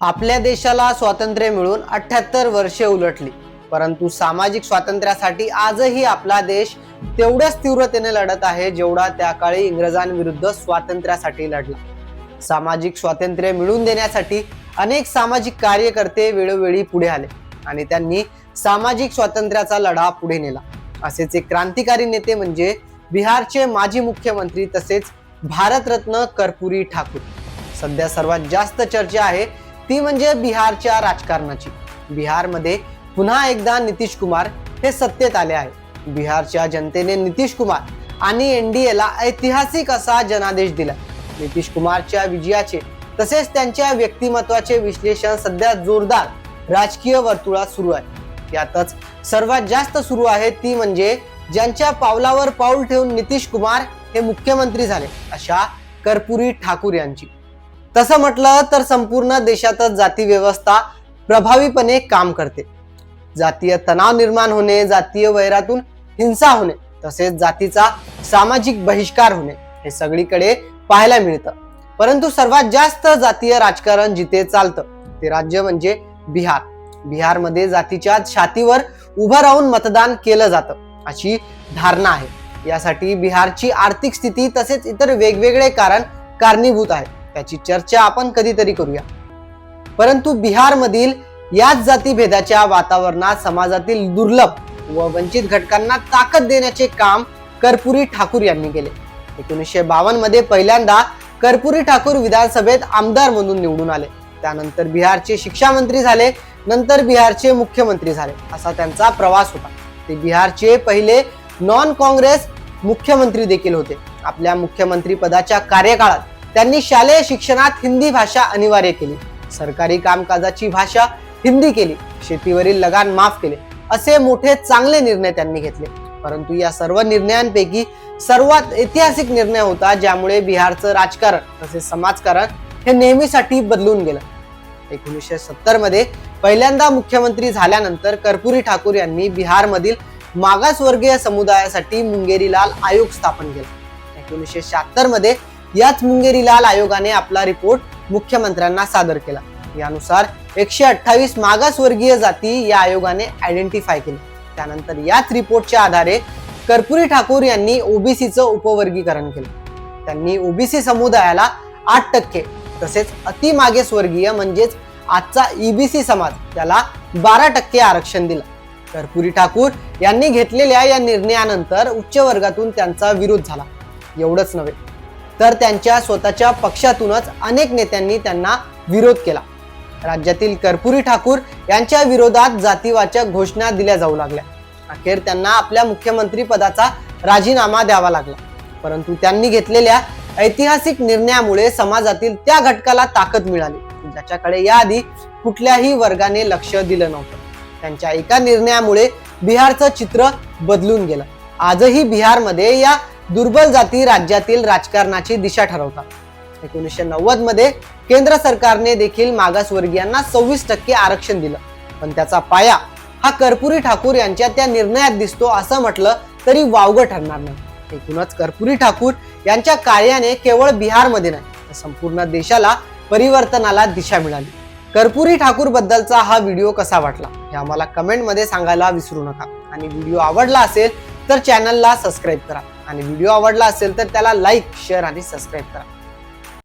आपल्या देशाला स्वातंत्र्य मिळून 78 वर्षे उलटली, परंतु सामाजिक स्वातंत्र्यासाठी आजही आपला देश तेवढ्याच तीव्रतेने लढत आहे जेवढा त्या काळी इंग्रजांविरुद्ध स्वातंत्र्यासाठी लढला. सामाजिक स्वातंत्र्य मिळवून देण्यासाठी अनेक सामाजिक कार्यकर्ते वेळोवेळी पुढे आले आणि त्यांनी सामाजिक स्वातंत्र्याचा लढा पुढे नेला. असेच एक क्रांतिकारी नेते म्हणजे बिहारचे माजी मुख्यमंत्री तसेच भारतरत्न कर्पूरी ठाकूर. सध्या सर्वात जास्त चर्चा आहे ती म्हणजे बिहारच्या राजकारणाची. बिहारमध्ये पुन्हा एकदा नितीश कुमार हे सत्तेत आले आहे. बिहारच्या जनतेने नितीश कुमार आणि एनडीएला ऐतिहासिक असा जनादेश दिला. नितीश कुमारच्या विजयाचे तसेच त्यांच्या व्यक्तिमत्वाचे विश्लेषण सध्या जोरदार राजकीय वर्तुळात सुरू आहे. यातच सर्वात जास्त सुरू आहे ती म्हणजे ज्यांच्या पावलावर पाऊल ठेवून नितीश कुमार हे मुख्यमंत्री झाले अशा कर्पूरी ठाकूर यांची. तसं म्हटलं तर संपूर्ण देशातच जाती व्यवस्था प्रभावीपणे काम करते. जातीय तणाव निर्माण होणे, जातीय वैरातून हिंसा होणे तसेच जातीचा सामाजिक बहिष्कार होणे हे सगळीकडे पाहायला मिळतं. परंतु सर्वात जास्त जातीय राजकारण जिथे चालतं ते राज्य म्हणजे बिहार. बिहारमध्ये जातीच्या छातीवर उभं राहून मतदान केलं जातं अशी धारणा आहे. यासाठी बिहारची आर्थिक स्थिती तसेच इतर वेगवेगळे कारण कारणीभूत आहे. त्याची चर्चा आपण कधीतरी करूया. परंतु बिहारमधील याच जातीभेदाच्या वातावरणात समाजातील दुर्लभ व वंचित घटकांना ताकद देण्याचे काम कर्पूरी ठाकूर यांनी केले. 1952 मध्ये पहिल्यांदा कर्पूरी ठाकूर विधानसभेत आमदार म्हणून निवडून आले. त्यानंतर बिहारचे शिक्षा मंत्री झाले, नंतर बिहारचे मुख्यमंत्री झाले असा त्यांचा प्रवास होता. ते बिहारचे पहिले नॉन काँग्रेस मुख्यमंत्री देखील होते. आपल्या मुख्यमंत्री पदाच्या कार्यकाळात त्यांनी शालेय शिक्षणात हिंदी भाषा अनिवार्य केली, सरकारी कामकाजाची भाषा हिंदी केली, शेतीवरील लगान माफ केले असे मोठे चांगले निर्णय त्यांनी घेतले. परंतु या सर्व निर्णयांपैकी सर्वात ऐतिहासिक निर्णय होता ज्यामुळे बिहारचं राजकारण तसेच समाजकारण हे नेहमीसाठी बदलून गेलं. 1970 मध्ये पहिल्यांदा मुख्यमंत्री झाल्यानंतर कर्पूरी ठाकूर यांनी बिहारमधील मागासवर्गीय समुदायासाठी मुंगेरीलाल आयोग स्थापन केला. 1976 मध्ये याच मुंगेरीलाल आयोगाने आपला रिपोर्ट मुख्यमंत्र्यांना सादर केला. यानुसार 128 मागासवर्गीय जाती या आयोगाने आयडेंटिफाय केले. त्यानंतर याच रिपोर्टच्या आधारे कर्पूरी ठाकूर यांनी ओबीसीचं उपवर्गीकरण केलं. त्यांनी ओबीसी समुदायाला 8% तसेच अति मागासवर्गीय म्हणजेच आजचा ईबीसी समाज त्याला 12% आरक्षण दिलं. कर्पूरी ठाकूर यांनी घेतलेल्या या निर्णयानंतर उच्च वर्गातून त्यांचा विरोध झाला. एवढंच नव्हे तर त्यांच्या स्वतःच्या पक्षातूनच अनेक नेत्यांनी त्यांना विरोध केला. राज्यातील कर्पूरी ठाकूर यांच्या विरोधात जातीवाचक घोषणा दिल्या जाऊ लागल्या. अखेर त्यांना आपल्या मुख्यमंत्री पदाचा राजीनामा द्यावा लागला. परंतु त्यांनी घेतलेल्या ऐतिहासिक निर्णयामुळे समाजातील त्या घटकाला ताकद मिळाली ज्याच्याकडे याआधी कुठल्याही वर्गाने लक्ष दिलं नव्हतं. त्यांच्या एका निर्णयामुळे बिहारचं चित्र बदलून गेलं. आजही बिहारमध्ये या दुर्बल जाती राज्यातील राजकारणाची दिशा ठरवतात. 1990 मध्ये केंद्र सरकारने देखील मागासवर्गीयांना 26% आरक्षण दिलं, पण त्याचा पाया हा कर्पूरी ठाकूर यांच्या त्या निर्णयात दिसतो असं म्हटलं तरी वावगं ठरणार नाही. एकूणच कर्पूरी ठाकूर यांच्या कार्याने केवळ बिहारमध्ये नाही तर संपूर्ण देशाला परिवर्तनाला दिशा मिळाली. कर्पूरी ठाकूर बद्दलचा हा व्हिडिओ कसा वाटला हे आम्हाला कमेंट मध्ये सांगायला विसरू नका. आणि व्हिडिओ आवडला असेल तर चॅनलला सबस्क्राईब करा आणि व्हिडिओ आवडला असेल तर त्याला लाईक, शेअर आणि सबस्क्राईब करा.